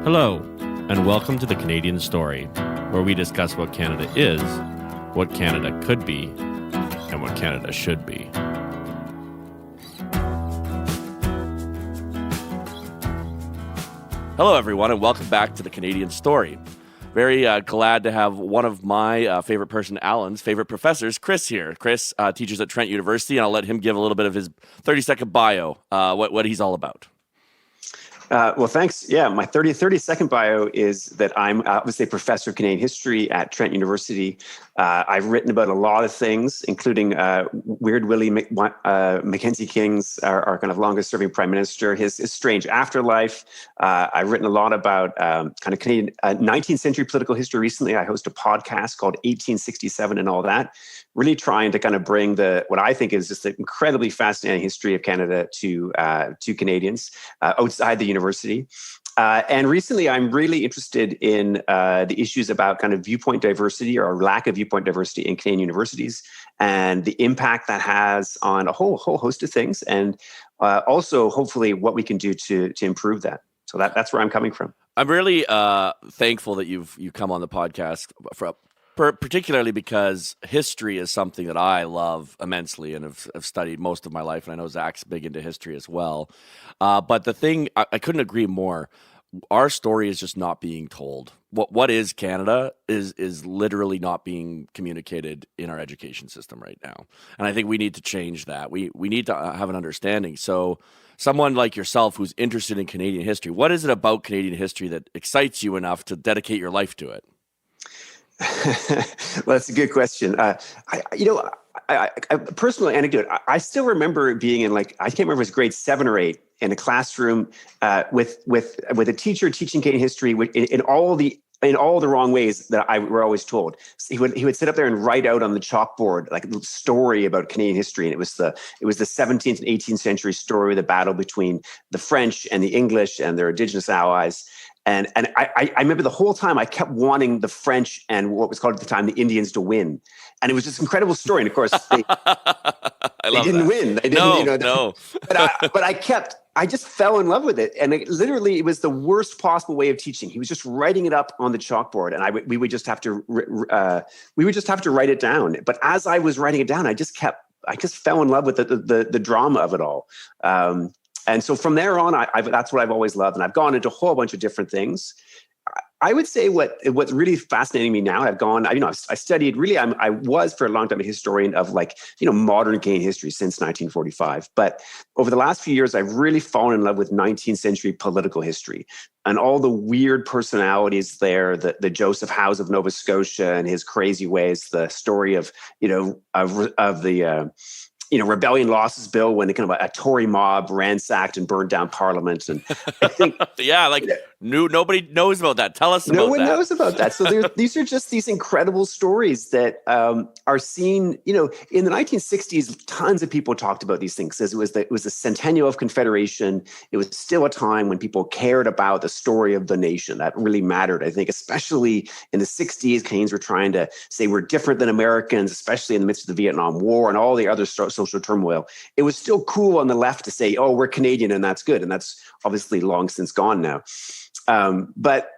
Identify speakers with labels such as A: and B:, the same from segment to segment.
A: Hello, and welcome to the Canadian Story, where we discuss what Canada is, what Canada could be, and what Canada should be. Hello, everyone, and welcome back to the Canadian Story. Very glad to have one of my favorite person, Alan's favorite professors, Chris, here. Chris teaches at Trent University, and I'll let him give a little bit of his 30-second bio, what he's all about.
B: Well, thanks. Yeah, my 30-second bio is that I'm obviously a professor of Canadian history at Trent University. I've written about a lot of things, including Weird Willie Mackenzie King's, our kind of longest serving prime minister, his strange afterlife. I've written a lot about kind of Canadian 19th century political history recently. I host a podcast called 1867 and all that, really trying to kind of bring what I think is just an incredibly fascinating history of Canada to Canadians outside the university. And recently, I'm really interested in the issues about kind of viewpoint diversity or lack of viewpoint diversity in Canadian universities and the impact that has on a whole host of things, and also hopefully what we can do to improve that. So that's where I'm coming from.
A: I'm really thankful that you come on the podcast, particularly because history is something that I love immensely and have studied most of my life. And I know Zach's big into history as well. But the thing, I couldn't agree more. Our story is just not being told. What is Canada is literally not being communicated in our education system right now. And I think we need to change that. We need to have an understanding. So someone like yourself who's interested in Canadian history, what is it about Canadian history that excites you enough to dedicate your life to it?
B: Well, that's a good question. A personal anecdote. I still remember being in I can't remember if it was grade 7 or 8 in a classroom with a teacher teaching Canadian history in all the wrong ways that we're always told. So he would sit up there and write out on the chalkboard like a story about Canadian history, and it was the 17th and 18th century story of the battle between the French and the English and their Indigenous allies. And I remember the whole time I kept wanting the French and what was called at the time the Indians to win, and it was this incredible story. And of course, they didn't win. They didn't,
A: no.
B: But I just fell in love with it, and it was the worst possible way of teaching. He was just writing it up on the chalkboard, and we would just have to write it down. But as I was writing it down, I just fell in love with the drama of it all. And so from there on, that's what I've always loved. And I've gone into a whole bunch of different things. I would say what's really fascinating me now, I studied really, I was for a long time a historian of modern Canadian history since 1945. But over the last few years, I've really fallen in love with 19th century political history and all the weird personalities there, the Joseph Howes of Nova Scotia and his crazy ways, the story of the Rebellion Losses Bill, when a Tory mob ransacked and burned down Parliament. And I think,
A: nobody knows about that. Tell us about that.
B: No one knows about that. So these are just these incredible stories that are seen, in the 1960s, tons of people talked about these things. It was the centennial of Confederation. It was still a time when people cared about the story of the nation. That really mattered, I think, especially in the 60s. Canadians were trying to say we're different than Americans, especially in the midst of the Vietnam War and all the other social turmoil. It was still cool on the left to say, oh, we're Canadian and that's good. And that's obviously long since gone now. But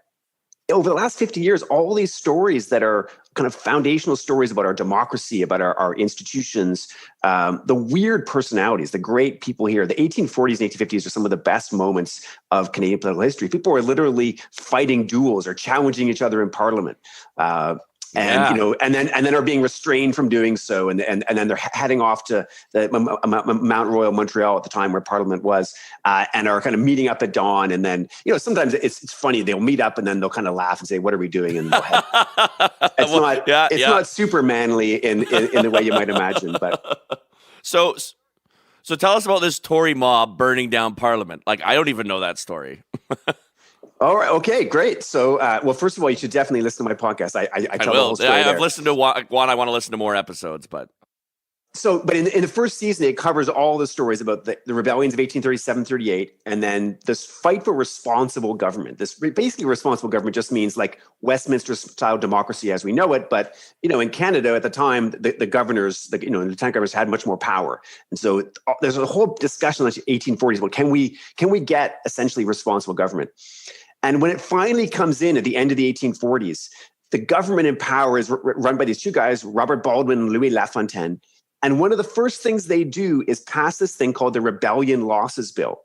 B: over the last 50 years, all these stories that are kind of foundational stories about our democracy, about our institutions, the weird personalities, the great people here, the 1840s and 1850s are some of the best moments of Canadian political history. People were literally fighting duels or challenging each other in Parliament. And then are being restrained from doing so, and then they're heading off to the Mount Royal, Montreal at the time where Parliament was, and are kind of meeting up at dawn. And then sometimes it's funny, they'll meet up and then they'll kind of laugh and say, "What are we doing?" And it's not super manly in the way you might imagine. But
A: so tell us about this Tory mob burning down Parliament. I don't even know that story.
B: All right. Okay, great. So, well, first of all, you should definitely listen to my podcast. I tell the whole story there.
A: I've listened to one. I want to listen to more episodes, but
B: in the first season, it covers all the stories about the rebellions of 1837, 38, and then this fight for responsible government. This basically responsible government just means Westminster-style democracy as we know it. But in Canada at the time, the governors, the lieutenant governors had much more power, and so there's a whole discussion in the 1840s about can we get essentially responsible government. And when it finally comes in at the end of the 1840s, the government in power is run by these two guys, Robert Baldwin and Louis Lafontaine. And one of the first things they do is pass this thing called the Rebellion Losses Bill,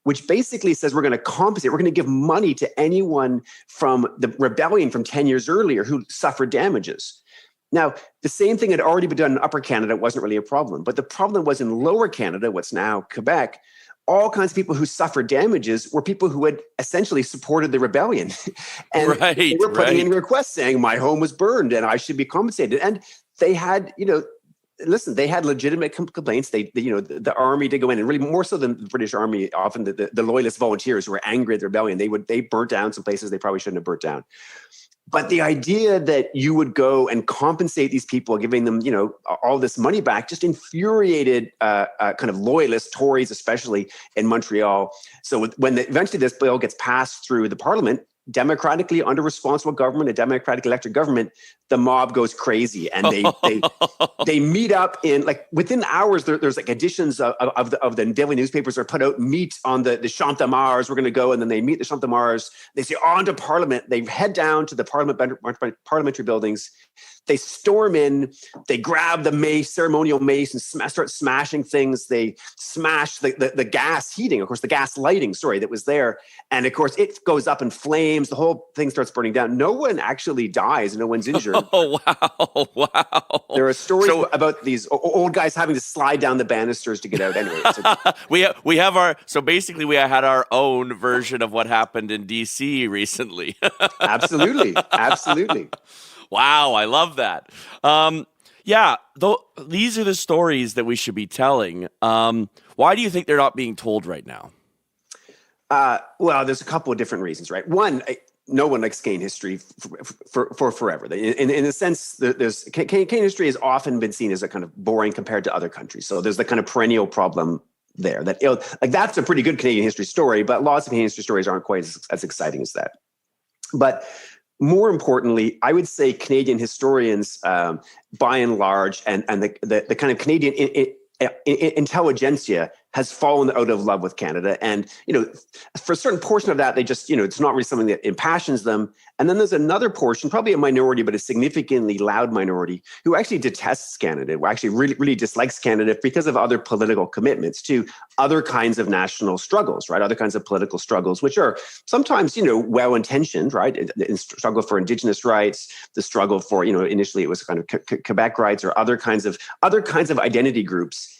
B: which basically says we're going to compensate, we're going to give money to anyone from the rebellion from 10 years earlier who suffered damages. Now, the same thing had already been done in Upper Canada. It wasn't really a problem. But the problem was in Lower Canada, what's now Quebec, all kinds of people who suffered damages were people who had essentially supported the rebellion. And they were putting in requests saying, my home was burned and I should be compensated. And they had, listen, they had legitimate complaints. The army did go in, and really more so than the British Army, often the loyalist volunteers who were angry at the rebellion, they burnt down some places they probably shouldn't have burnt down. But the idea that you would go and compensate these people, giving them, all this money back, just infuriated kind of loyalist Tories, especially in Montreal. So when eventually this bill gets passed through the Parliament, democratically under responsible government, a democratic elected government, the mob goes crazy, and they meet up in within hours. There's editions of the daily newspapers are put out, meet on the Champ de Mars. We're going to go, and then they meet the Champ de Mars. They say on to Parliament. They head down to the parliamentary buildings. They storm in, they grab the ceremonial mace, and start smashing things. They smash the gas heating, of course, the gas lighting, that was there. And of course, it goes up in flames. The whole thing starts burning down. No one actually dies. No one's injured.
A: Oh, wow.
B: There are stories about these old guys having to slide down the banisters to get out. Anyway,
A: we had our own version of what happened in D.C. recently.
B: Absolutely.
A: Wow, I love that. These are the stories that we should be telling. Why do you think they're not being told right now?
B: Well, there's a couple of different reasons, right? One, no one likes Canadian history for forever. In a sense, Canadian history has often been seen as a kind of boring compared to other countries. So there's the kind of perennial problem there that that's a pretty good Canadian history story, but lots of Canadian history stories aren't quite as exciting as that. But more importantly, I would say Canadian historians, by and large, and the kind of Canadian intelligentsia has fallen out of love with Canada. And, for a certain portion of that, they just, it's not really something that impassions them. And then there's another portion, probably a minority, but a significantly loud minority, who actually detests Canada, who actually really, really dislikes Canada because of other political commitments to other kinds of national struggles, right? Other kinds of political struggles, which are sometimes, well-intentioned, right? The struggle for Indigenous rights, the struggle for, initially it was kind of Quebec rights, or other kinds of identity groups.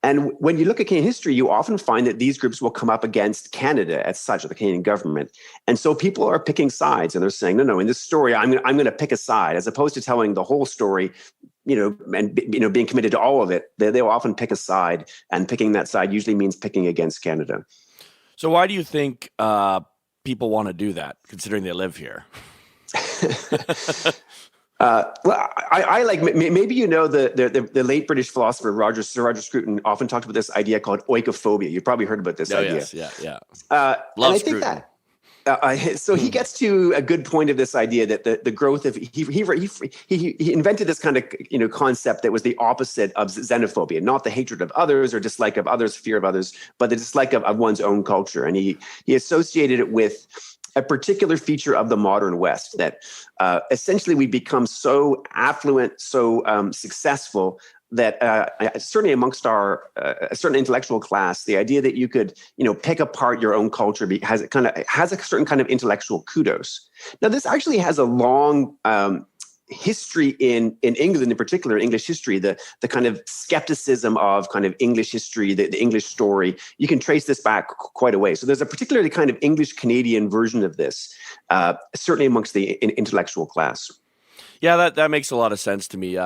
B: And when you look at Canadian history, you often find that these groups will come up against Canada as such, or the Canadian government. And so people are picking sides, and they're saying, no, in this story, I'm going to pick a side, as opposed to telling the whole story, and being committed to all of it. They'll often pick a side, and picking that side usually means picking against Canada.
A: So why do you think people want to do that, considering they live here?
B: Well, I like, maybe the late British philosopher Sir Roger Scruton often talked about this idea called oikophobia. You've probably heard about this idea.
A: Yes, yeah.
B: Love Scruton. So he gets to a good point of this idea that the growth of he invented this kind of concept that was the opposite of xenophobia, not the hatred of others or dislike of others, fear of others, but the dislike of one's own culture. And he associated it with a particular feature of the modern West, that essentially we become so affluent, so successful, that certainly amongst our a certain intellectual class, the idea that you could pick apart your own culture has a certain kind of intellectual kudos. Now, this actually has a long history in England, in particular, English history, the kind of skepticism of kind of English history, the English story. You can trace this back quite a way. So there's a particularly kind of English Canadian version of this, certainly amongst the intellectual class.
A: Yeah, that makes a lot of sense to me.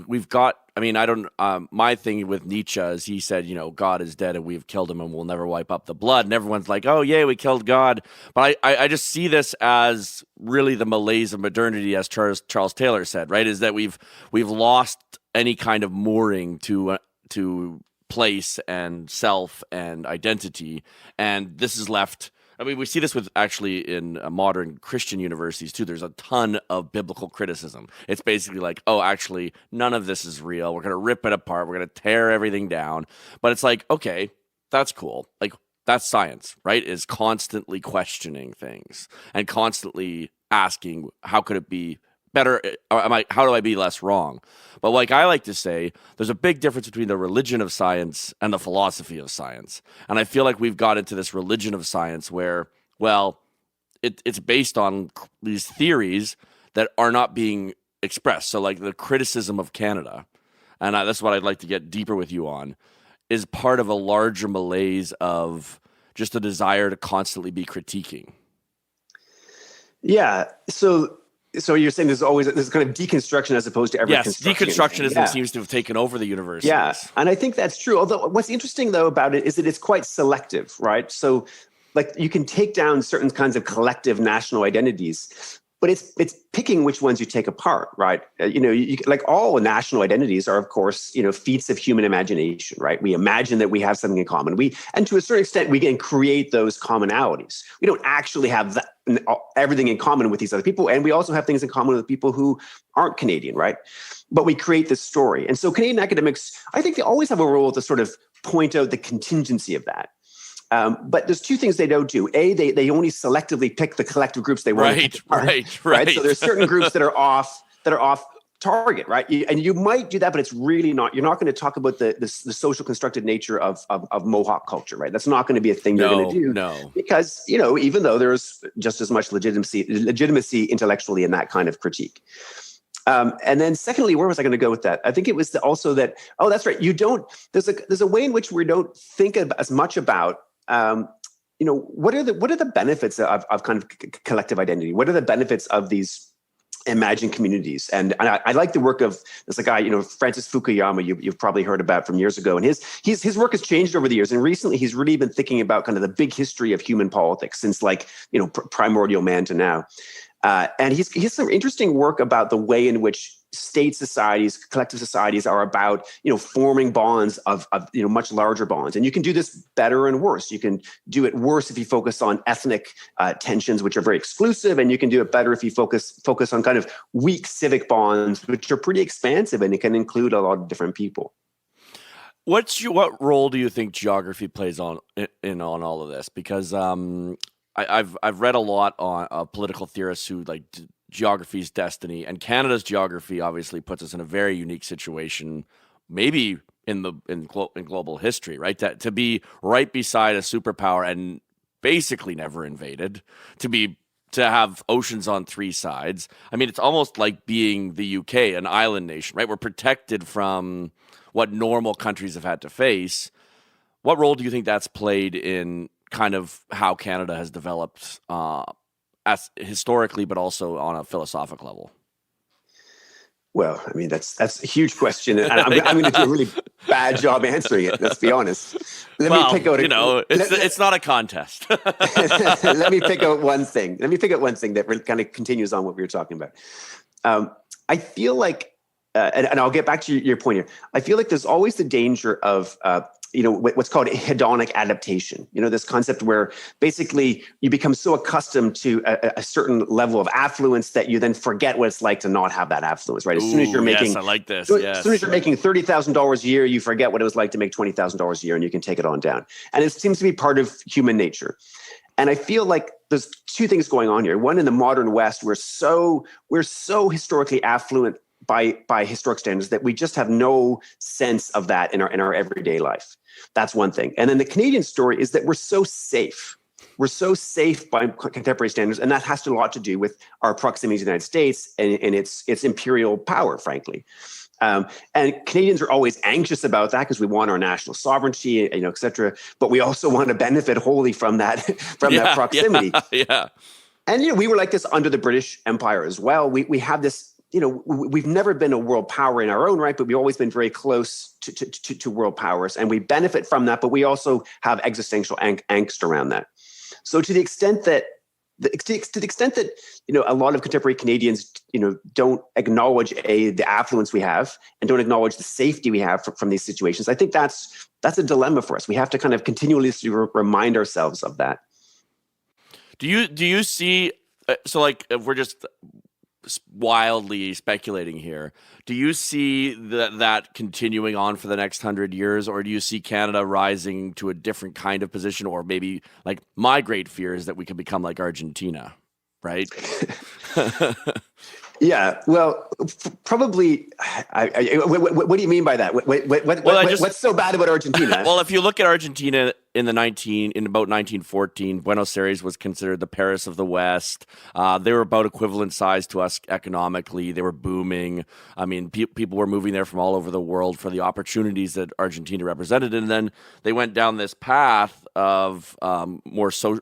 A: We've got, my thing with Nietzsche is he said, God is dead and we've killed him and we'll never wipe up the blood. And everyone's like, oh, yeah, we killed God. But I just see this as really the malaise of modernity, as Charles Taylor said, right? Is that we've lost any kind of mooring to place and self and identity. And this is left. We see this with actually in modern Christian universities too. There's a ton of biblical criticism. It's basically like, oh, actually, none of this is real. We're going to rip it apart. We're going to tear everything down. But it's like, okay, that's cool. Like, That's science, right? Is constantly questioning things and constantly asking, how could it be better? How do I be less wrong? But like I like to say, there's a big difference between the religion of science and the philosophy of science. And I feel like we've got into this religion of science where, well, it's based on these theories that are not being expressed. So like the criticism of Canada, and that's what I'd like to get deeper with you on, is part of a larger malaise of just a desire to constantly be critiquing.
B: Yeah. So you're saying there's always this kind of deconstruction as opposed to ever construction.
A: Deconstructionism seems to have taken over the universities.
B: Yeah, and I think that's true. Although what's interesting though about it is that it's quite selective, right? So like you can take down certain kinds of collective national identities, but it's picking which ones you take apart, right? Like all national identities are, of course, feats of human imagination, right? We imagine that we have something in common. And to a certain extent, we can create those commonalities. We don't actually have everything in common with these other people, and we also have things in common with people who aren't Canadian, right? But we create this story, and so Canadian academics, I think they always have a role to sort of point out the contingency of that. But there's two things they don't do. A, they only selectively pick the collective groups they want to pick apart, right? So there's certain groups that are off target, right? And you might do that, but it's really not. You're not going to talk about the social constructed nature of Mohawk culture, right? That's not going to be a thing you're going to do.
A: No.
B: Because, even though there's just as much legitimacy intellectually in that kind of critique. And then secondly, where was I going to go with that? I think it was also that, oh, that's right. There's a way in which we don't think as much about, what are the benefits of kind of collective identity? What are the benefits of these imagined communities? And I like the work of this guy, Francis Fukuyama, you've probably heard about from years ago. And his work has changed over the years. And recently he's really been thinking about kind of the big history of human politics since primordial man to now. And he's some interesting work about the way in which state societies, collective societies are about, forming bonds of much larger bonds. And you can do this better and worse. You can do it worse if you focus on ethnic tensions, which are very exclusive. And you can do it better if you focus on kind of weak civic bonds, which are pretty expansive and it can include a lot of different people.
A: What role do you think geography plays on all of this? Because I've read a lot on political theorists who like geography's destiny, and Canada's geography obviously puts us in a very unique situation, maybe in global history, right? To be right beside a superpower and basically never invaded, to have oceans on three sides. I mean, it's almost like being the UK, an island nation, right? We're protected from what normal countries have had to face. What role do you think that's played in kind of how Canada has developed as historically, but also on a philosophical level?
B: Well, I mean, that's a huge question, and I'm going to do a really bad job answering it. Let's be honest. Let me pick out.
A: It's not a contest.
B: Let me pick out one thing. That really kind of continues on what we were talking about. I feel like, and I'll get back to your point here. I feel like there's always the danger of what's called hedonic adaptation. This concept where basically you become so accustomed to a certain level of affluence that you then forget what it's like to not have that affluence, right? As soon as you're making,
A: yes, I like this.
B: As soon as you're making $30,000 a year, you forget what it was like to make $20,000 a year, and you can take it on down. And it seems to be part of human nature. And I feel like there's two things going on here. One, in the modern West, we're so historically affluent by historic standards that we just have no sense of that in our everyday life. That's one thing. And then the Canadian story is that we're so safe. We're so safe by contemporary standards, and that has a lot to do with our proximity to the United States and its imperial power, frankly. And Canadians are always anxious about that because we want our national sovereignty, et cetera. But we also want to benefit wholly from that that proximity.
A: Yeah.
B: And we were like this under the British Empire as well. We have this. We've never been a world power in our own right, but we've always been very close to world powers, and we benefit from that. But we also have existential angst around that. So to the extent that a lot of contemporary Canadians don't acknowledge the affluence we have and don't acknowledge the safety we have from these situations, I think that's a dilemma for us. We have to kind of continually remind ourselves of that.
A: Do you see? So like if we're just wildly speculating here. Do you see that continuing on for the next 100 years, or do you see Canada rising to a different kind of position, or maybe like my great fear is that we could become like Argentina, right?
B: Yeah, well, probably. What do you mean by that? What's so bad about Argentina?
A: Well, if you look at Argentina in about 1914, Buenos Aires was considered the Paris of the West. They were about equivalent size to us economically. They were booming. I mean, people were moving there from all over the world for the opportunities that Argentina represented. And then they went down this path of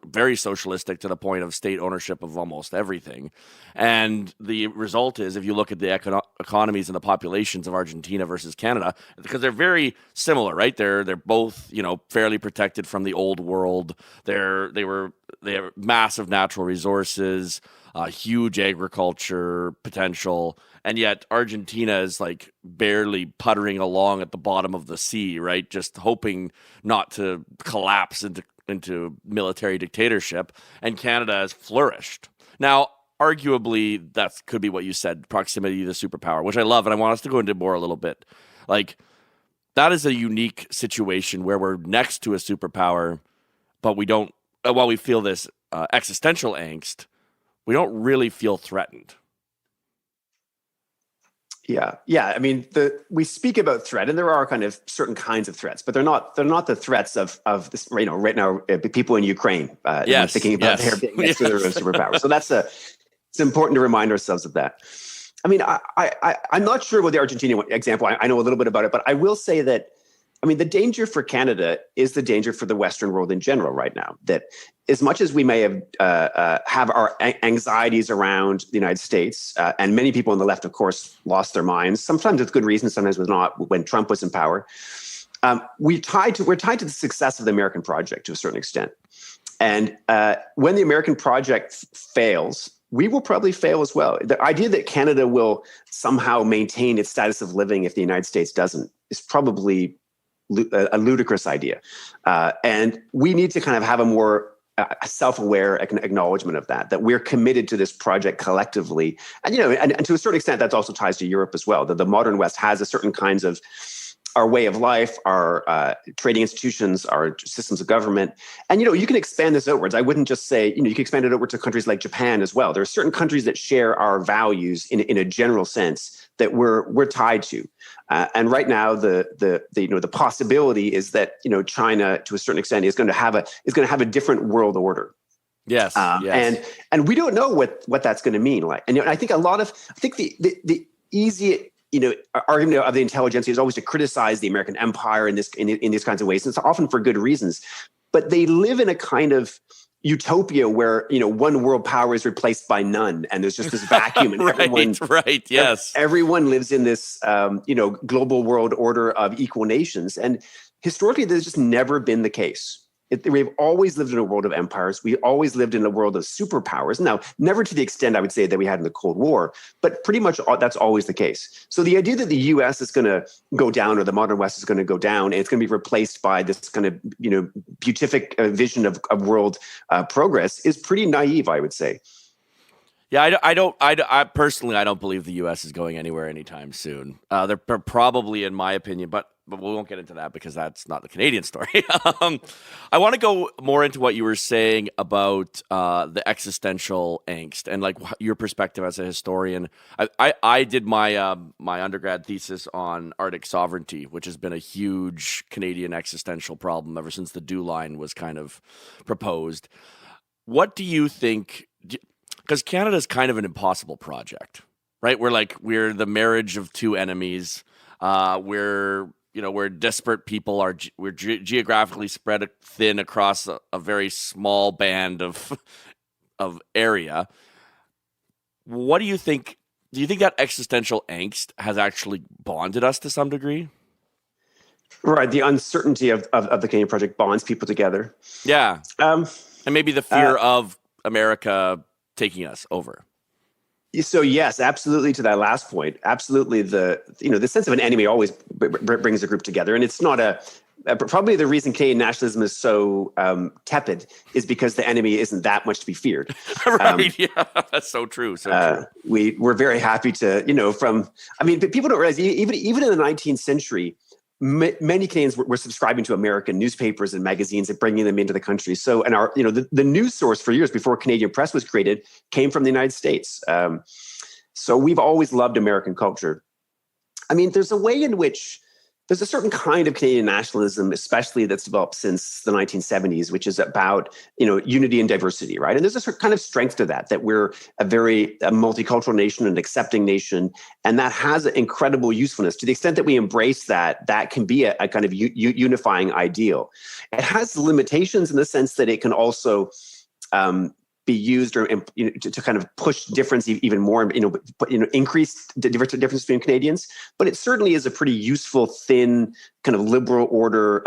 A: very socialistic, to the point of state ownership of almost everything. And the result is, if you look at the economies and the populations of Argentina versus Canada, because they're very similar, right? They're both, fairly protected from the old world. They have massive natural resources, huge agriculture potential, and yet Argentina is like barely puttering along at the bottom of the sea, right? Just hoping not to collapse into military dictatorship. And Canada has flourished. Now, arguably, that could be what you said, proximity to the superpower, which I love, and I want us to go into more a little bit. Like, that is a unique situation where we're next to a superpower, but we don't, while we feel this existential angst, we don't really feel threatened.
B: Yeah. I mean, we speak about threat, and there are kind of certain kinds of threats, but they're not the threats of this. Right now, people in Ukraine thinking about their being next to their own superpower. So it's important to remind ourselves of that. I mean, I'm not sure about the Argentina example. I know a little bit about it, but I will say that, I mean, the danger for Canada is the danger for the Western world in general right now. That as much as we may have our anxieties around the United States, and many people on the left, of course, lost their minds, sometimes with good reason, sometimes with not, when Trump was in power, we're tied to the success of the American project to a certain extent. And when the American project fails, we will probably fail as well. The idea that Canada will somehow maintain its status of living if the United States doesn't is probably a ludicrous idea. And we need to kind of have a more self-aware acknowledgement of that we're committed to this project collectively. And, and to a certain extent, that also ties to Europe as well, that the modern West has a certain kinds of our way of life, our trading institutions, our systems of government. And, you can expand this outwards. I wouldn't just say, you can expand it outward to countries like Japan as well. There are certain countries that share our values in a general sense that we're tied to. And right now, the possibility is that, China, to a certain extent, is going to have a different world order.
A: Yes.
B: And we don't know what that's going to mean. Like, and I think the easy argument of the intelligentsia is always to criticize the American empire in these kinds of ways. And it's often for good reasons, but they live in a kind of utopia where, one world power is replaced by none. And there's just this vacuum. And everyone lives in this, global world order of equal nations. And historically, there's just never been the case. We've always lived in a world of empires. We always lived in a world of superpowers. Now, never to the extent I would say that we had in the Cold War, but pretty much that's always the case. So the idea that the U.S. is going to go down, or the modern West is going to go down, and it's going to be replaced by this kind of beatific vision of world progress is pretty naive, I would say.
A: Yeah, I personally don't believe the U.S. is going anywhere anytime soon. They're probably, in my opinion, but we won't get into that because that's not the Canadian story. I want to go more into what you were saying about the existential angst and like your perspective as a historian. I did my my undergrad thesis on Arctic sovereignty, which has been a huge Canadian existential problem ever since the DEW line was kind of proposed. What do you think? Because Canada is kind of an impossible project, right? We're the marriage of two enemies. We're disparate people. We're geographically spread thin across a very small band of area. What do you think? Do you think that existential angst has actually bonded us to some degree?
B: Right, the uncertainty of the Canadian project bonds people together.
A: Yeah, and maybe the fear of America taking us over.
B: So yes, absolutely. To that last point, absolutely. The sense of an enemy always brings a group together, and it's not probably the reason Canadian nationalism is so tepid is because the enemy isn't that much to be feared.
A: Right? Yeah, that's so true. So true.
B: We're very happy to, but people don't realize even in the 19th century, many Canadians were subscribing to American newspapers and magazines and bringing them into the country. So, and the news source for years before Canadian Press was created came from the United States. So we've always loved American culture. I mean, there's a certain kind of Canadian nationalism, especially that's developed since the 1970s, which is about, unity and diversity, right? And there's a certain kind of strength to that we're a multicultural nation, an accepting nation, and that has an incredible usefulness. To the extent that we embrace that can be a kind of unifying ideal. It has limitations in the sense that it can also be used or to kind of push difference even more, increase the difference between Canadians. But it certainly is a pretty useful, thin kind of liberal order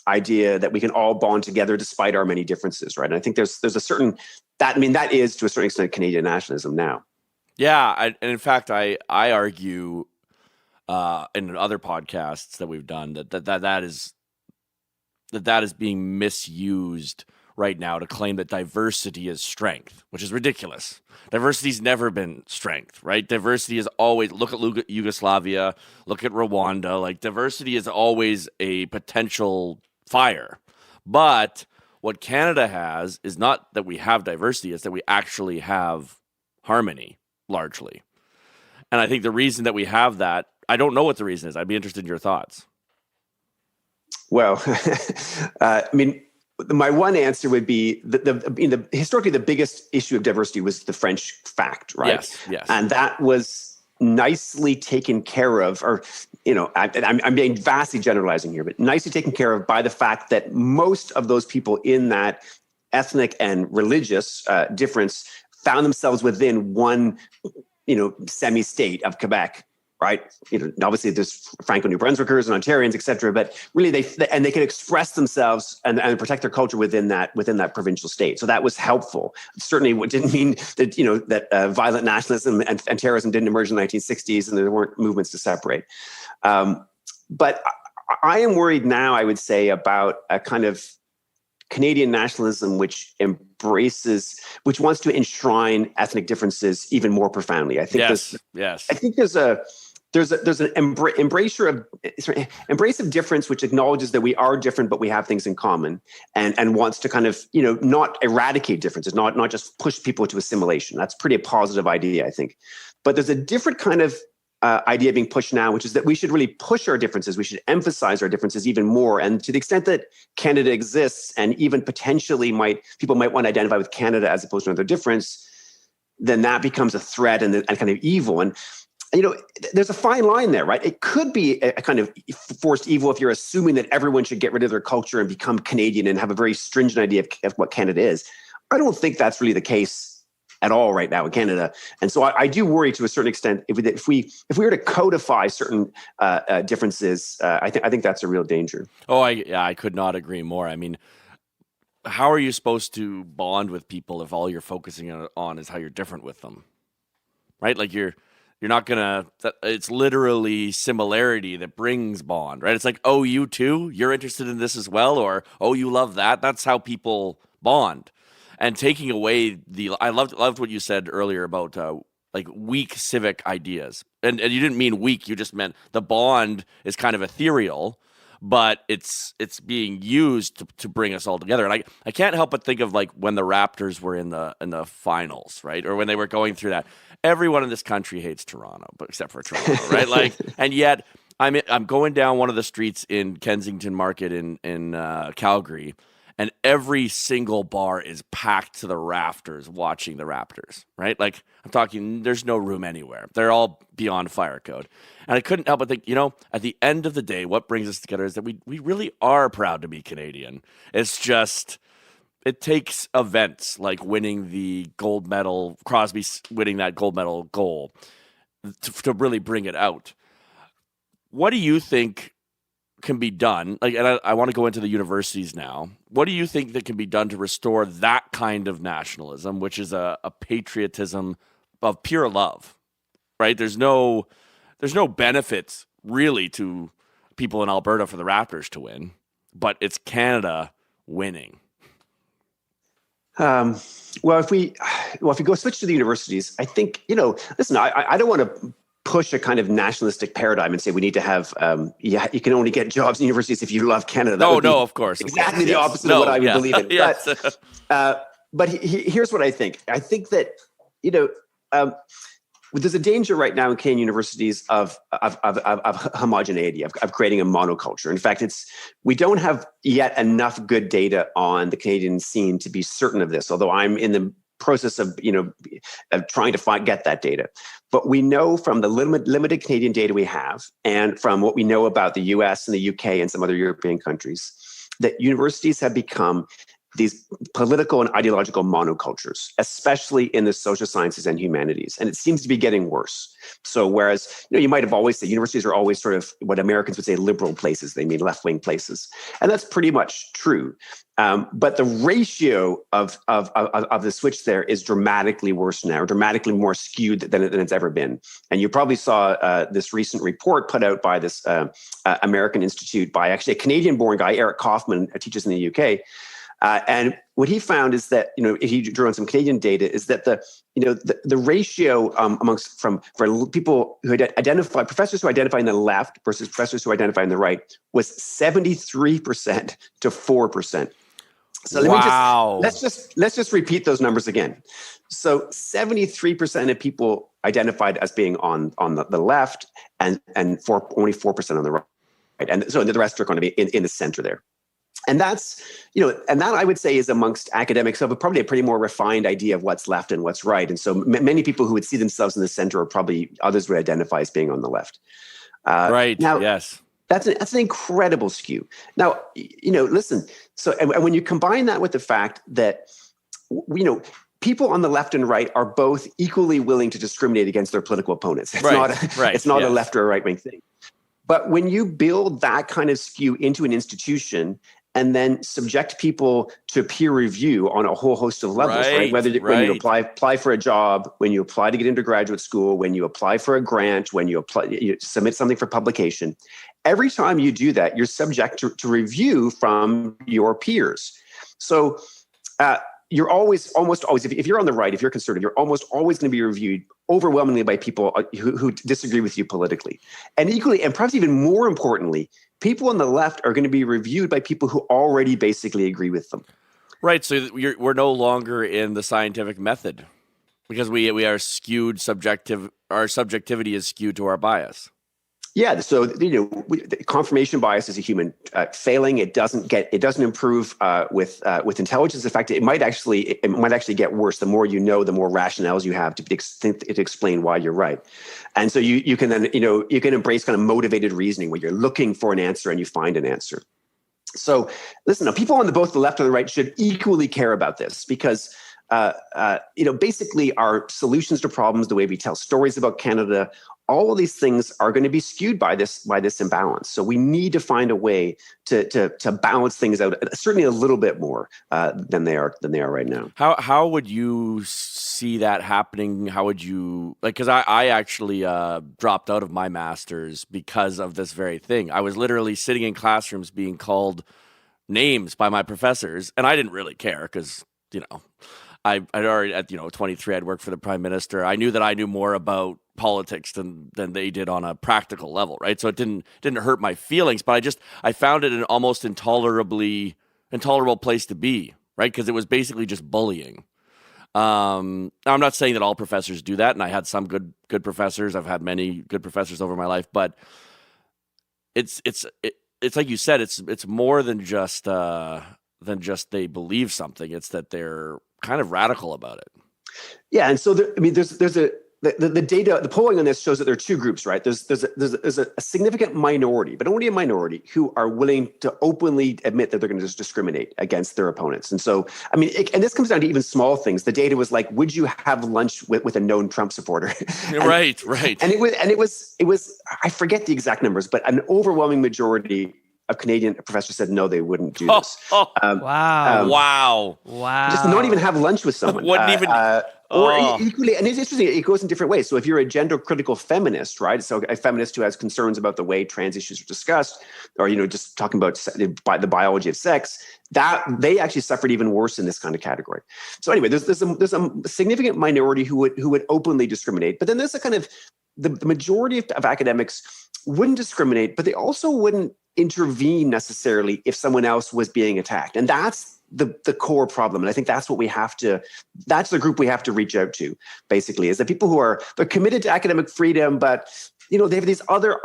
B: idea that we can all bond together despite our many differences, right? And I think there's a certain that is to a certain extent Canadian nationalism now.
A: Yeah, and in fact, I argue in other podcasts that we've done that is being misused right now to claim that diversity is strength, which is ridiculous. Diversity's never been strength, right? Diversity is always, look at Yugoslavia, look at Rwanda, like diversity is always a potential fire. But what Canada has is not that we have diversity, it's that we actually have harmony, largely. And I think the reason that we have that, I don't know what the reason is. I'd be interested in your thoughts.
B: Well, my one answer would be historically the biggest issue of diversity was the French fact, right?
A: Yes.
B: And that was nicely taken care of, or I'm being vastly generalizing here, but nicely taken care of by the fact that most of those people in that ethnic and religious difference found themselves within one, semi-state of Quebec. Right, obviously there's Franco-New Brunswickers and Ontarians, et cetera, but really they can express themselves and protect their culture within that provincial state. So that was helpful. Certainly, what didn't mean that that violent nationalism and terrorism didn't emerge in the 1960s, and there weren't movements to separate. But I am worried now, I would say, about a kind of Canadian nationalism which wants to enshrine ethnic differences even more profoundly. I think I think there's an embrace of difference, which acknowledges that we are different, but we have things in common, and wants to kind of not eradicate differences, not just push people to assimilation. That's pretty a positive idea, I think. But there's a different kind of idea being pushed now, which is that we should really push our differences. We should emphasize our differences even more. And to the extent that Canada exists, and even potentially people might want to identify with Canada as opposed to another difference, then that becomes a threat and kind of evil. And there's a fine line there, right? It could be a kind of forced evil if you're assuming that everyone should get rid of their culture and become Canadian and have a very stringent idea of what Canada is. I don't think that's really the case at all right now in Canada. And so I do worry to a certain extent if we were to codify certain differences, I think that's a real danger.
A: Oh, I could not agree more. I mean, how are you supposed to bond with people if all you're focusing on is how you're different with them, right? Like you're not gonna. It's literally similarity that brings bond, right? It's like, oh, you too, you're interested in this as well, or oh, you love that. That's how people bond. And taking away I loved what you said earlier about like weak civic ideas, and you didn't mean weak. You just meant the bond is kind of ethereal, but it's being used to bring us all together. And I can't help but think of like when the Raptors were in the finals, right? Or when they were going through that. Everyone in this country hates Toronto, but except for Toronto, right? Like, and yet I'm going down one of the streets in Kensington Market in Calgary, and every single bar is packed to the rafters watching the Raptors, right? Like, I'm talking, there's no room anywhere. They're all beyond fire code. And I couldn't help but think, at the end of the day, what brings us together is that we really are proud to be Canadian. It's just, it takes events like winning the gold medal, Crosby winning that gold medal goal to really bring it out. What do you think can be done? Like, and I want to go into the universities now. What do you think that can be done to restore that kind of nationalism, which is a patriotism of pure love, right? There's no benefits really to people in Alberta for the Raptors to win. but it's Canada winning.
B: Well, if we go switch to the universities, I think, listen, I don't want to push a kind of nationalistic paradigm and say we need to have, you can only get jobs in universities if you love Canada.
A: No, of course.
B: Exactly the opposite of what I would believe in.
A: Yes.
B: But here's what I think. I think that, there's a danger right now in Canadian universities of homogeneity, of creating a monoculture. In fact, we don't have yet enough good data on the Canadian scene to be certain of this, although I'm in the process of trying to get that data. But we know from the limited Canadian data we have, and from what we know about the US and the UK and some other European countries, that universities have become these political and ideological monocultures, especially in the social sciences and humanities. And it seems to be getting worse. So whereas, you might have always said universities are always sort of what Americans would say liberal places, they mean left-wing places. And that's pretty much true. But the ratio of the switch there is dramatically worse now, dramatically more skewed than it's ever been. And you probably saw this recent report put out by this American Institute by actually a Canadian-born guy, Eric Kaufman, teaches in the UK. And what he found is that, he drew on some Canadian data, is that the ratio for people who identify, professors who identify in the left versus professors who identify in the right, was 73% to 4%. So let's just repeat those numbers again. So 73% of people identified as being on the left, and only 4% on the right, and so the rest are going to be in the center there. And that's, and that I would say is amongst academics have probably a pretty more refined idea of what's left and what's right. And so many people who would see themselves in the center are probably others would identify as being on the left.
A: Right.
B: Now,
A: yes.
B: That's an incredible skew. Now, listen. So, and when you combine that with the fact that, people on the left and right are both equally willing to discriminate against their political opponents. It's not a left or a right wing thing. But when you build that kind of skew into an institution and then subject people to peer review on a whole host of levels, right? When you apply for a job, when you apply to get into graduate school, when you apply for a grant, when you submit something for publication, every time you do that, you're subject to review from your peers. So you're almost always, if you're on the right, if you're conservative, you're almost always going to be reviewed overwhelmingly by people who disagree with you politically. And equally, and perhaps even more importantly, people on the left are going to be reviewed by people who already basically agree with them.
A: Right. So we're no longer in the scientific method because we are skewed subjective. Our subjectivity is skewed to our bias.
B: Yeah, so confirmation bias is a human failing. It doesn't improve with intelligence. In fact, it might actually get worse. The more you know, the more rationales you have to explain why you're right. And so you can then you can embrace kind of motivated reasoning where you're looking for an answer and you find an answer. So listen, now people on both the left and the right should equally care about this because basically our solutions to problems, the way we tell stories about Canada, all of these things are going to be skewed by this imbalance. So we need to find a way to balance things out, certainly a little bit more than they are right now.
A: How would you see that happening? How would you because I actually dropped out of my master's because of this very thing. I was literally sitting in classrooms being called names by my professors, and I didn't really care because I'd already at 23 I'd worked for the prime minister. I knew that I knew more about politics than they did on a practical level, right? So it didn't hurt my feelings, but I found it an almost intolerable place to be, right? Because it was basically just bullying. I'm not saying that all professors do that, and I had some good professors. I've had many good professors over my life, but it's like you said, it's more than just they believe something. It's that they're kind of radical about it.
B: Yeah, and so the data, the polling on this shows that there are two groups, right? There's a significant minority, but only a minority, who are willing to openly admit that they're going to just discriminate against their opponents. And so, and this comes down to even small things. The data was like, would you have lunch with a known Trump supporter?
A: Right.
B: And it was I forget the exact numbers, but an overwhelming majority a Canadian professor said no, they wouldn't do this.
A: Wow.
B: Just not even have lunch with someone.
A: Wouldn't even.
B: Or equally, and it's interesting, it goes in different ways. So if you're a gender critical feminist, right? So a feminist who has concerns about the way trans issues are discussed, or, just talking about the biology of sex, that they actually suffered even worse in this kind of category. So anyway, there's a significant minority who would openly discriminate, but then there's a kind of, the majority of academics wouldn't discriminate, but they also wouldn't intervene necessarily if someone else was being attacked. And that's the core problem. And I think that's the group we have to reach out to, basically, is the people who they're committed to academic freedom, but they have these other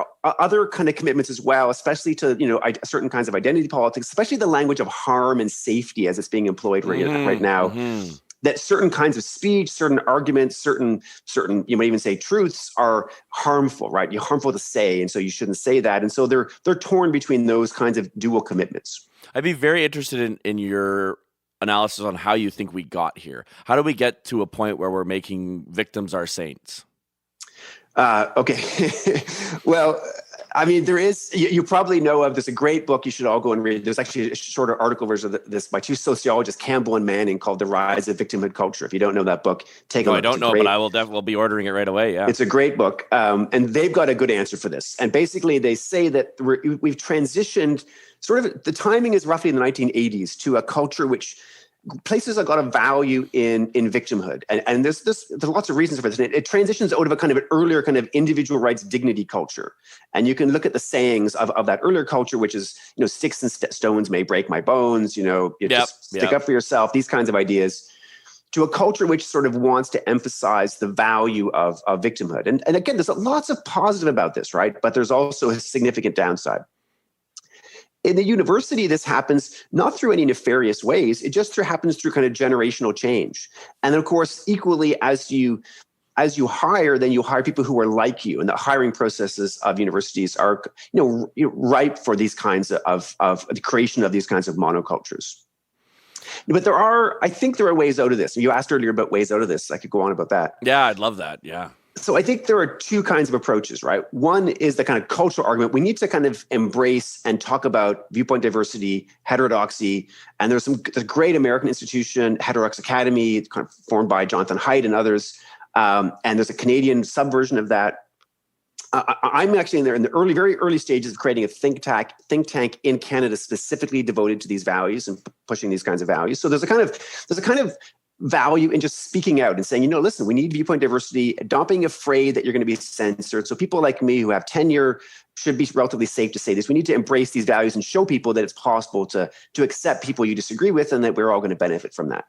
B: kind of commitments as well, especially to, certain kinds of identity politics, especially the language of harm and safety as it's being employed right now. Mm-hmm. That certain kinds of speech, certain arguments, certain you might even say truths are harmful, right? You're harmful to say, and so you shouldn't say that. And so they're torn between those kinds of dual commitments.
A: I'd be very interested in your analysis on how you think we got here. How do we get to a point where we're making victims our saints?
B: Okay. Well, I mean, there is, you probably know of, there's a great book you should all go and read. There's actually a shorter article version of this by two sociologists, Campbell and Manning, called The Rise of Victimhood Culture. If you don't know that book, take a look.
A: I don't know, but I will definitely be ordering it right away. Yeah.
B: It's a great book. And they've got a good answer for this. And basically they say that we've transitioned, sort of, the timing is roughly in the 1980s, to a culture which places a lot of value in victimhood. And there's lots of reasons for this. It transitions out of a kind of an earlier kind of individual rights dignity culture. And you can look at the sayings of that earlier culture, which is, sticks and stones may break my bones, just stick up for yourself, these kinds of ideas, to a culture which sort of wants to emphasize the value of victimhood. And again, there's lots of positive about this, right? But there's also a significant downside. In the university, this happens not through any nefarious ways. It just happens through kind of generational change. And then, of course, equally, as you hire, then you hire people who are like you. And the hiring processes of universities are, ripe for these kinds of the creation of these kinds of monocultures. But I think there are ways out of this. You asked earlier about ways out of this. I could go on about that.
A: Yeah, I'd love that. Yeah.
B: So I think there are two kinds of approaches, right? One is the kind of cultural argument. We need to kind of embrace and talk about viewpoint diversity, heterodoxy. And there's a great American institution, Heterodox Academy, kind of formed by Jonathan Haidt and others. And there's a Canadian subversion of that. I'm actually in the very early stages of creating a think tank in Canada specifically devoted to these values and pushing these kinds of values. So there's a kind of value in just speaking out and saying, listen, we need viewpoint diversity, not being afraid that you're going to be censored. So people like me who have tenure should be relatively safe to say this. We need to embrace these values and show people that it's possible to accept people you disagree with and that we're all going to benefit from that.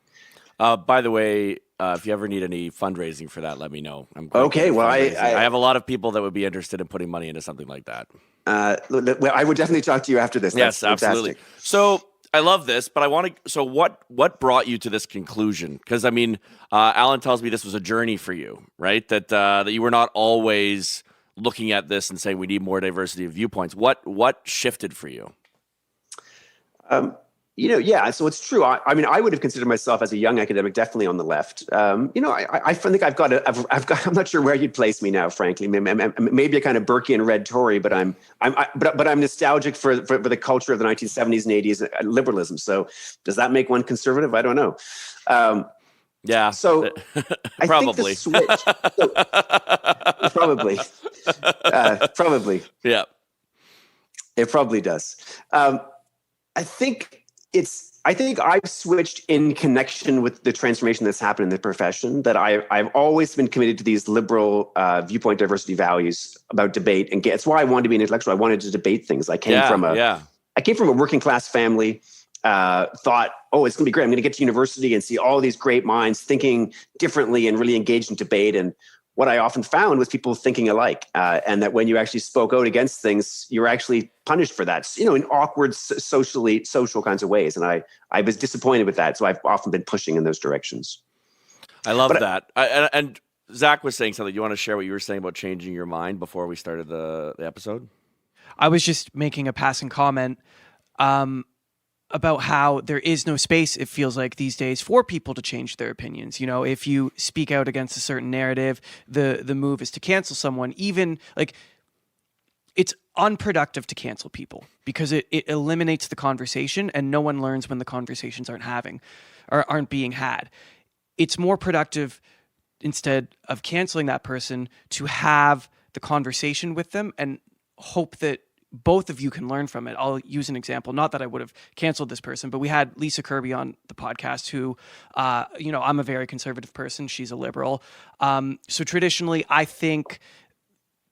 A: By the way, if you ever need any fundraising for that, let me know.
B: Okay, well, I
A: have a lot of people that would be interested in putting money into something like that.
B: Well, I would definitely talk to you after this.
A: Yes, absolutely. Fantastic. So I love this, but I want to. So what brought you to this conclusion? Because I mean, Alan tells me this was a journey for you, right? That you were not always looking at this and saying we need more diversity of viewpoints. What shifted for you?
B: Yeah. So it's true. I mean, I would have considered myself as a young academic definitely on the left. I think I've got. I'm not sure where you'd place me now, frankly. Maybe a kind of Burkean red Tory, but I'm nostalgic for the culture of the 1970s and 80s liberalism. So does that make one conservative? I don't know.
A: Yeah.
B: So
A: probably.
B: I think the switch. Probably.
A: Yeah.
B: It probably does. I think I've switched in connection with the transformation that's happened in the profession, that I've always been committed to these liberal viewpoint diversity values about debate. And it's why I wanted to be an intellectual. I wanted to debate things. I came from a working class family, thought, it's going to be great. I'm going to get to university and see all these great minds thinking differently and really engaged in debate. And what I often found was people thinking alike, and that when you actually spoke out against things, you were actually punished for that, in awkward social kinds of ways. And I was disappointed with that. So I've often been pushing in those directions.
A: I love that. And Zach was saying something. You want to share what you were saying about changing your mind before we started the episode?
C: I was just making a passing comment about how there is no space, it feels like these days, for people to change their opinions. If you speak out against a certain narrative, the move is to cancel someone. Even like, it's unproductive to cancel people because it eliminates the conversation, and no one learns when the conversations aren't being had. It's more productive, instead of canceling that person, to have the conversation with them and hope that both of you can learn from it. I'll use an example. Not that I would have canceled this person, but we had Lisa Kirby on the podcast who, I'm a very conservative person. She's a liberal. So traditionally, I think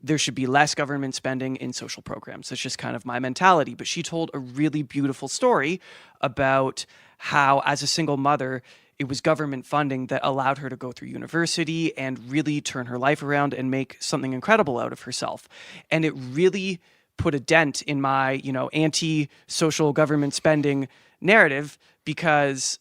C: there should be less government spending in social programs. That's just kind of my mentality. But she told a really beautiful story about how, as a single mother, it was government funding that allowed her to go through university and really turn her life around and make something incredible out of herself. And it really put a dent in my, anti-social government spending narrative, because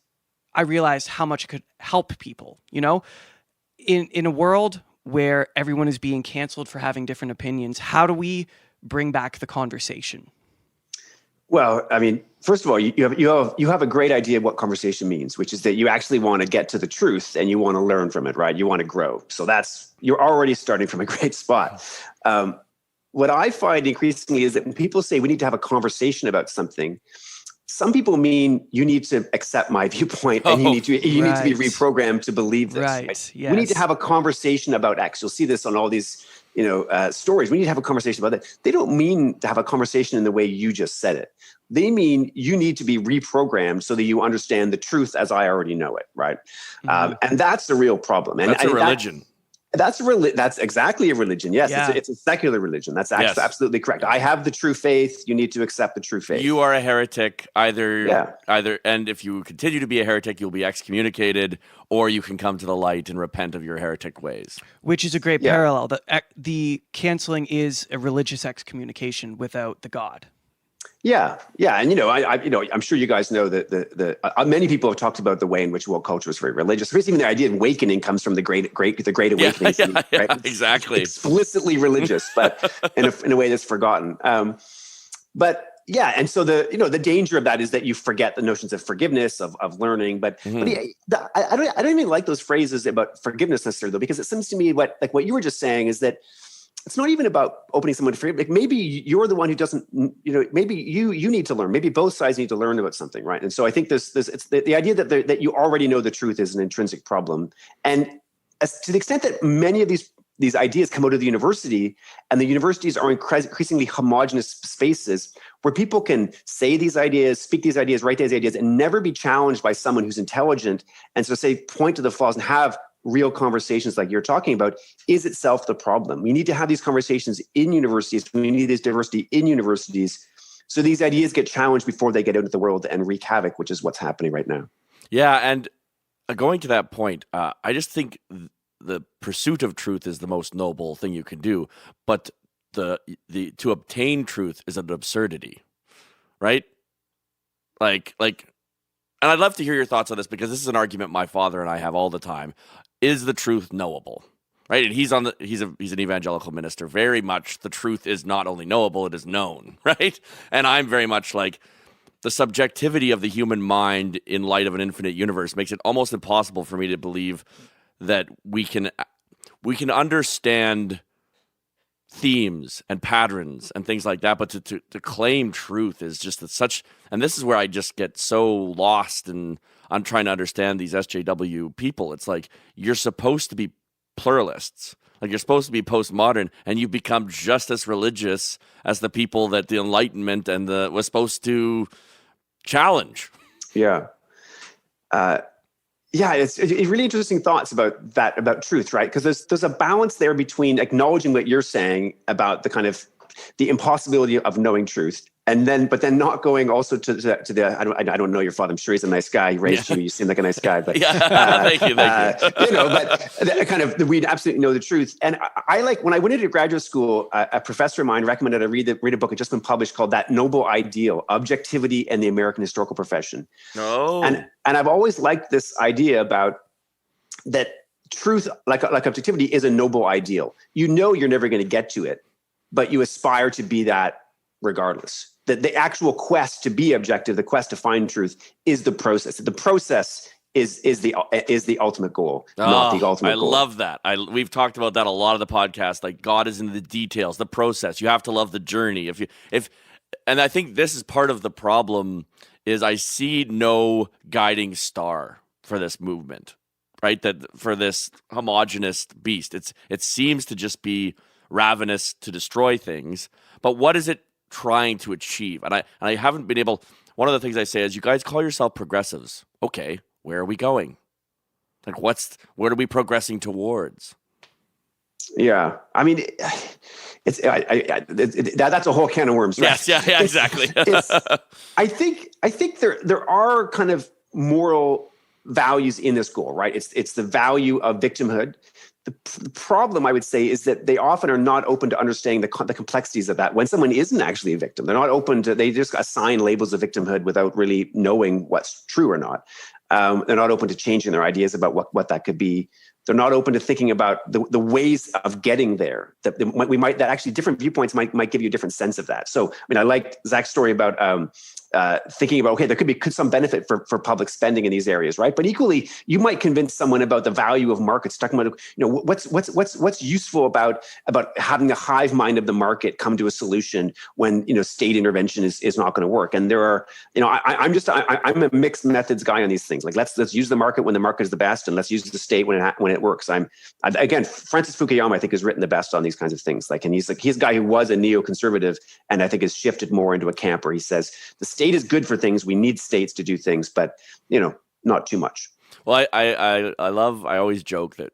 C: I realized how much it could help people, in a world where everyone is being canceled for having different opinions. How do we bring back the conversation?
B: Well, I mean, first of all, you have a great idea of what conversation means, which is that you actually want to get to the truth and you want to learn from it, right? You want to grow. So you're already starting from a great spot. What I find increasingly is that when people say we need to have a conversation about something, some people mean you need to accept my viewpoint and you need to be reprogrammed to believe this.
C: Right.
B: Right?
C: Yes.
B: We need to have a conversation about X. You'll see this on all these stories. We need to have a conversation about that. They don't mean to have a conversation in the way you just said it. They mean you need to be reprogrammed so that you understand the truth as I already know it. Right. Mm-hmm. And that's the real problem. And
A: that's a religion.
B: That's exactly a religion. Yes, yeah. It's a secular religion. That's absolutely correct. I have the true faith. You need to accept the true faith.
A: You are a heretic, either, and if you continue to be a heretic, you'll be excommunicated, or you can come to the light and repent of your heretic ways.
C: Which is a great parallel. The canceling is a religious excommunication without the God.
B: Yeah, and I'm sure you guys know that many people have talked about the way in which woke culture is very religious. First, even the idea of awakening comes from the Great Awakening.
A: Right? Exactly.
B: Explicitly religious, but in a way that's forgotten. And so the danger of that is that you forget the notions of forgiveness, of learning. But I don't even like those phrases about forgiveness necessarily, though, because it seems to me what you were just saying is that it's not even about opening someone to forgive. Like maybe you're the one who doesn't, maybe you need to learn. Maybe both sides need to learn about something, right? And so I think it's the idea that you already know the truth is an intrinsic problem. And to the extent that many of these ideas come out of the university, and the universities are increasingly homogenous spaces where people can say these ideas, speak these ideas, write these ideas, and never be challenged by someone who's intelligent. And so point to the flaws and have real conversations like you're talking about is itself the problem. We need to have these conversations in universities. We need this diversity in universities so these ideas get challenged before they get out into the world and wreak havoc, which is what's happening right now.
A: Yeah, and going to that point, I just think the pursuit of truth is the most noble thing you can do, but the to obtain truth is an absurdity, right? Like, and I'd love to hear your thoughts on this, because this is an argument my father and I have all the time. Is the truth knowable? Right? And he's an evangelical minister. Very much the truth is not only knowable, it is known, right? And I'm very much like, the subjectivity of the human mind in light of an infinite universe makes it almost impossible for me to believe that we can understand themes and patterns and things like that, but to claim truth is just such, and this is where I just get so lost, and I'm trying to understand these SJW people. It's like, you're supposed to be pluralists, like you're supposed to be postmodern, and you become just as religious as the people that the Enlightenment and was supposed to challenge.
B: It's really interesting thoughts about that, about truth, right? Because there's a balance there between acknowledging what you're saying about the kind of the impossibility of knowing truth, but then not going also to the I don't know your father. I'm sure he's a nice guy. He raised you. You seem like a nice guy, but
A: thank you.
B: But kind of we absolutely know the truth. And I like, when I went into graduate school, a professor of mine recommended I read a book that just been published called That Noble Ideal: Objectivity and the American Historical Profession. And I've always liked this idea about that truth, like objectivity, is a noble ideal. You know you're never going to get to it, but you aspire to be that regardless. That the actual quest to be objective, the quest to find truth, is the process. The process is the ultimate goal, not the ultimate goal.
A: I love that. We've talked about that a lot of the podcast. Like, God is in the details, the process. You have to love the journey. And I think this is part of the problem is I see no guiding star for this movement, right? That for this homogenous beast, it seems to just be ravenous to destroy things. But what is it trying to achieve? And I haven't been able. One of the things I say is, you guys call yourself progressives. Okay, where are we going? Like, what are we progressing towards?
B: Yeah, I mean, that's a whole can of worms, right?
A: Yes, yeah, exactly.
B: I think there are kind of moral values in this goal, right? It's the value of victimhood. The problem, I would say, is that they often are not open to understanding the complexities of that. When someone isn't actually a victim, they're not open to. They just assign labels of victimhood without really knowing what's true or not. They're not open to changing their ideas about what that could be. They're not open to thinking about the ways of getting there. That actually different viewpoints might give you a different sense of that. So, I mean, I like Zach's story about thinking about, okay, there could some benefit for public spending in these areas, right? But equally, you might convince someone about the value of markets, talking about, what's useful about having the hive mind of the market come to a solution when state intervention is not going to work. And there are, I'm a mixed methods guy on these things. Like, let's use the market when the market is the best, and let's use the state when it works. Again, Francis Fukuyama, I think, has written the best on these kinds of things. And he's a guy who was a neoconservative, and I think has shifted more into a camp where he says the state is good for things. We need states to do things, but not too much.
A: Well, I always joke that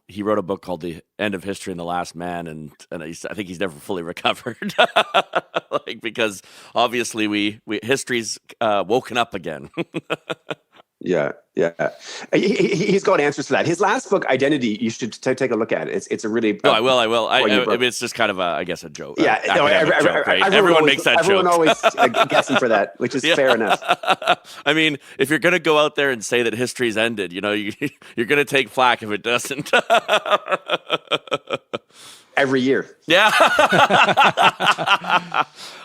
A: he wrote a book called The End of History and the Last Man, and I think he's never fully recovered, because obviously history's woken up again.
B: Yeah. He's got answers to that. His last book, Identity, you should take a look at it. It's a really.
A: I will. I mean, it's just kind of a joke.
B: Yeah,
A: joke, right? Everyone makes that joke.
B: Everyone always gets him for that, which is fair enough.
A: I mean, if you're going to go out there and say that history's ended, you're going to take flack if it doesn't.
B: Every year.
A: Yeah.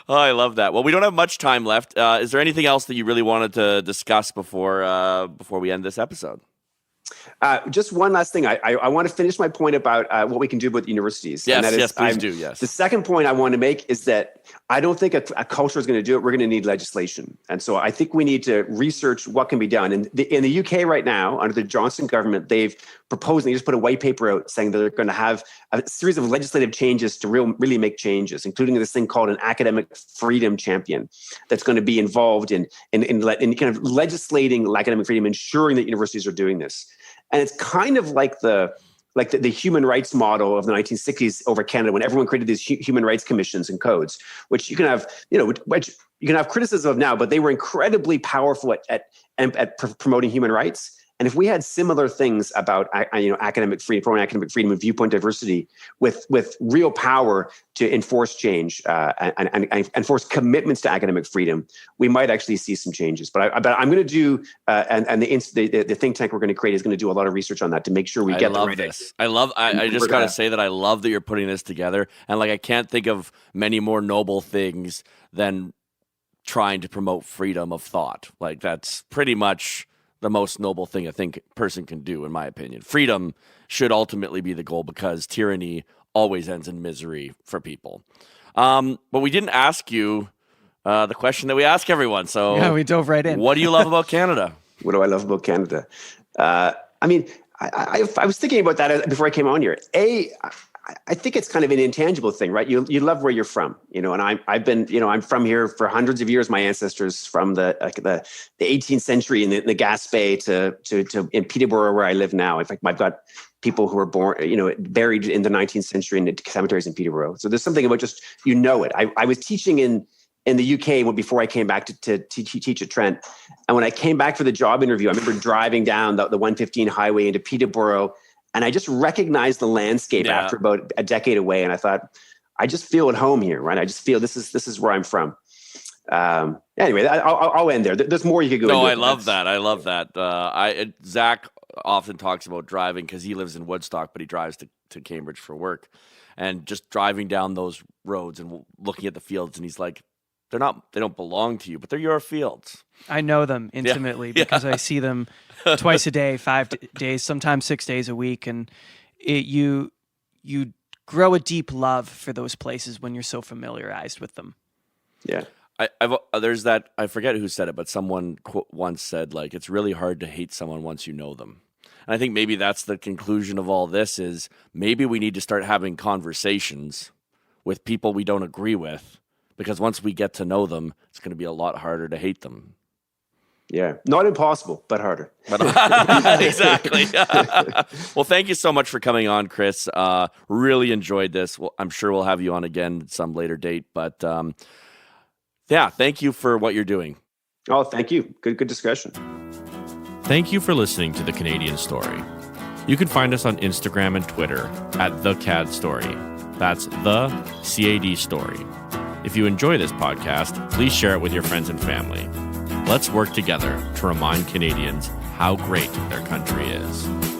A: Oh, I love that. Well, we don't have much time left. Is there anything else that you really wanted to discuss before we end this episode?
B: Just one last thing. I want to finish my point about what we can do with universities.
A: Yes, please do. Yes.
B: The second point I want to make is that I don't think a culture is going to do it. We're going to need legislation. And so I think we need to research what can be done. In the UK right now, under the Johnson government, they've proposed, they just put a white paper out saying that they're going to have a series of legislative changes to really make changes, including this thing called an academic freedom champion that's going to be involved in kind of legislating academic freedom, ensuring that universities are doing this. And it's kind of like the human rights model of the 1960s over Canada, when everyone created these human rights commissions and codes, which you can have, which you can have criticism of now, but they were incredibly powerful at promoting human rights. And if we had similar things about academic freedom, promoting academic freedom and viewpoint diversity, with real power to enforce change and enforce commitments to academic freedom, we might actually see some changes. But I'm going to do, and the think tank we're going to create is going to do a lot of research on that to make sure we get the right
A: this. I just got to say that I love that you're putting this together, and I can't think of many more noble things than trying to promote freedom of thought. That's pretty much the most noble thing I think a person can do, in my opinion. Freedom should ultimately be the goal, because tyranny always ends in misery for people. But we didn't ask you the question that we ask everyone. So
C: yeah, we dove right in.
A: What do you love about Canada?
B: What do I love about Canada? I mean, I was thinking about that before I came on here. I think it's kind of an intangible thing, right? You love where you're from, and I've been, I'm from here for hundreds of years. My ancestors from the 18th century in the Gaspé to in Peterborough, where I live now. In fact, I've got people who were born, buried in the 19th century in the cemeteries in Peterborough. So there's something about just, it. I was teaching in the UK before I came back to teach at Trent. And when I came back for the job interview, I remember driving down the 115 highway into Peterborough, and I just recognized the landscape after about a decade away. And I thought, I just feel at home here, right? I just feel this is where I'm from. Anyway, I'll end there. There's more you could go into.
A: No, I love that. Zach often talks about driving because he lives in Woodstock, but he drives to Cambridge for work. And just driving down those roads and looking at the fields, and he's like, they don't belong to you, but they're your fields.
C: I know them intimately because I see them twice a day, 5 days, sometimes 6 days a week, and you grow a deep love for those places when you're so familiarized with them.
B: Yeah.
A: There's that, I forget who said it, but someone once said, like, it's really hard to hate someone once you know them. And I think maybe that's the conclusion of all this is maybe we need to start having conversations with people we don't agree with, because once we get to know them, it's going to be a lot harder to hate them.
B: Yeah. Not impossible, but harder.
A: Exactly. Well, thank you so much for coming on, Chris. Really enjoyed this. Well, I'm sure we'll have you on again at some later date, but yeah, thank you for what you're doing.
B: Oh, thank you. Good discussion.
A: Thank you for listening to The Canadian Story. You can find us on Instagram and Twitter at The CAD Story. That's The CAD Story. If you enjoy this podcast, please share it with your friends and family. Let's work together to remind Canadians how great their country is.